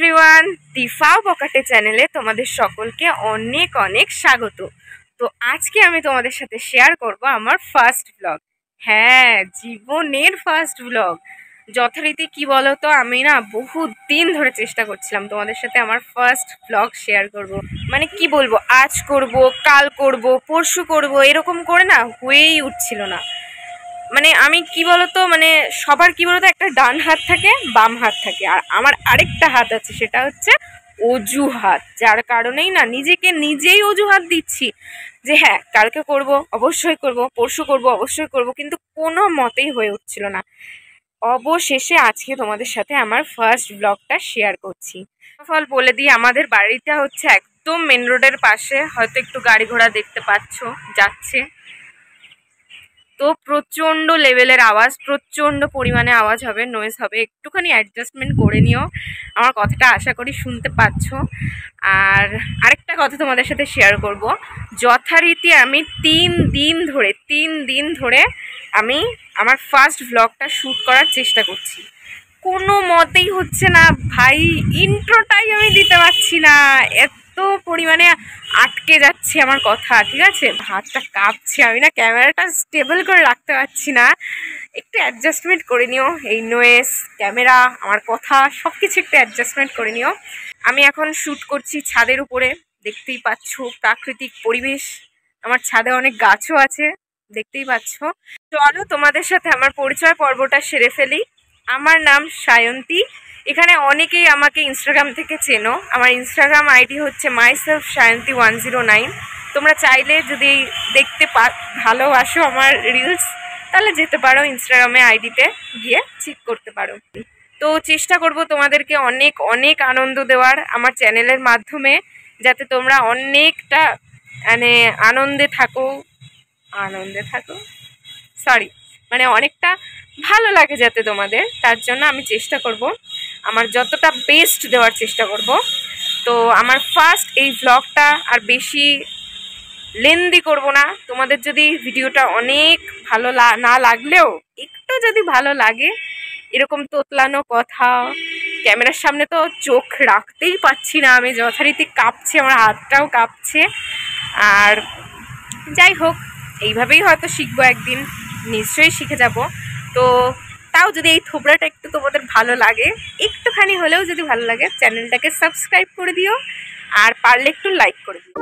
Everyone, তিফা বকাটে চ্যানেলে তোমাদের সকলকে অনেক অনেক স্বাগত। তো আজকে আমি তোমাদের সাথে শেয়ার করব আমার ফার্স্ট ব্লগ। হ্যাঁ, জীবনের ফার্স্ট ব্লগ। যথারীতি কি বলো তো, আমি না বহুত দিন ধরে চেষ্টা করছিলাম তোমাদের সাথে আমার ফার্স্ট ব্লগ শেয়ার করব। মানে কি বলবো, আজ করব, কাল করব, পরশু করব, এরকম করে না হয়েই উঠছিল না। মানে আমি কি বলতো, মানে সবার কি বলতো, একটা ডান হাত থাকে, বাম হাত থাকে, আর আমার আরেকটা হাত আছে, সেটা হচ্ছে অজুহাত। যার কারণেই না নিজেকে নিজেই অজুহাত দিচ্ছি যে হ্যাঁ কালকে করব, অবশ্যই করব, পরশু করব, অবশ্যই করব, কিন্তু কোনো মতেই হয়ে উঠছিল না। অবশেষে আজকে তোমাদের সাথে আমার ফার্স্ট ব্লগটা শেয়ার করছি। ফল বলে দিই, আমাদের বাড়িটা হচ্ছে একদম মেন রোডের পাশে, হয়তো একটু গাড়ি ঘোড়া দেখতে পাচ্ছ যাচ্ছে। তো প্রচণ্ড লেভেলের আওয়াজ, প্রচণ্ড পরিমাণে আওয়াজ হবে, নয়েজ হবে, একটুখানি অ্যাডজাস্টমেন্ট করে নিও। আমার কথাটা আশা করি শুনতে পাচ্ছ। আর আরেকটা কথা তোমাদের সাথে শেয়ার করব, যথারীতি আমি 3 দিন ধরে আমি আমার ফার্স্ট ব্লগটা শ্যুট করার চেষ্টা করছি, কোনো মতেই হচ্ছে না ভাই। ইন্ট্রোটাই আমি দিতে পারছি না, এত পরিমাণে আটকে যাচ্ছে আমার কথা। ঠিক আছে, হাতটা কাঁপছে, আমি না ক্যামেরাটা স্টেবল করে রাখতে পারছি না। একটু অ্যাডজাস্টমেন্ট করে নিও, এই নয়েজ, ক্যামেরা, আমার কথা সব কিছু একটু অ্যাডজাস্টমেন্ট করে নিও। আমি এখন শ্যুট করছি ছাদের উপরে, দেখতেই পাচ্ছ প্রাকৃতিক পরিবেশ। আমার ছাদে অনেক গাছও আছে, দেখতেই পাচ্ছ। চলো তোমাদের সাথে আমার পরিচয় পর্বটা সেরে ফেলি। আমার নাম সায়ন্তী। এখানে অনেকেই আমাকে ইনস্টাগ্রাম থেকে চেনো। আমার ইনস্টাগ্রাম আইডি হচ্ছে myselfsayanti109। তোমরা চাইলে যদি দেখতে ভালোবাসো আমার রিলস, তাহলে যেতে পারো ইনস্টাগ্রামে, আইডিতে গিয়ে চেক করতে পারো। তো চেষ্টা করব তোমাদেরকে অনেক অনেক আনন্দ দেওয়ার আমার চ্যানেলের মাধ্যমে, যাতে তোমরা অনেকটা মানে আনন্দে থাকো, মানে অনেকটা ভালো লাগে যাতে তোমাদের, তার জন্য আমি চেষ্টা করব, আমার যতটা বেস্ট দেওয়ার চেষ্টা করব। তো আমার ফার্স্ট এই ব্লগটা আর বেশি লেন্দি করব না। তোমাদের যদি ভিডিওটা অনেক ভালো না লাগলেও একটু যদি ভালো লাগে, এরকম তোতলানো কথা, ক্যামেরার সামনে তো চোখ রাখতেই পাচ্ছি না আমি, যথারীতি কাঁপছে, আমার হাতটাও কাঁপছে। আর যাই হোক, এইভাবেই হয়তো শিখবো একদিন, নিশ্চয়ই শিখে যাব। তো তাও যদি এই থোবড়াটা একটু তোমাদের ভালো লাগে, একটুখানি হলেও যদি ভালো লাগে, চ্যানেলটাকে সাবস্ক্রাইব করে দিও, আর পারলে একটু লাইক করে দিও।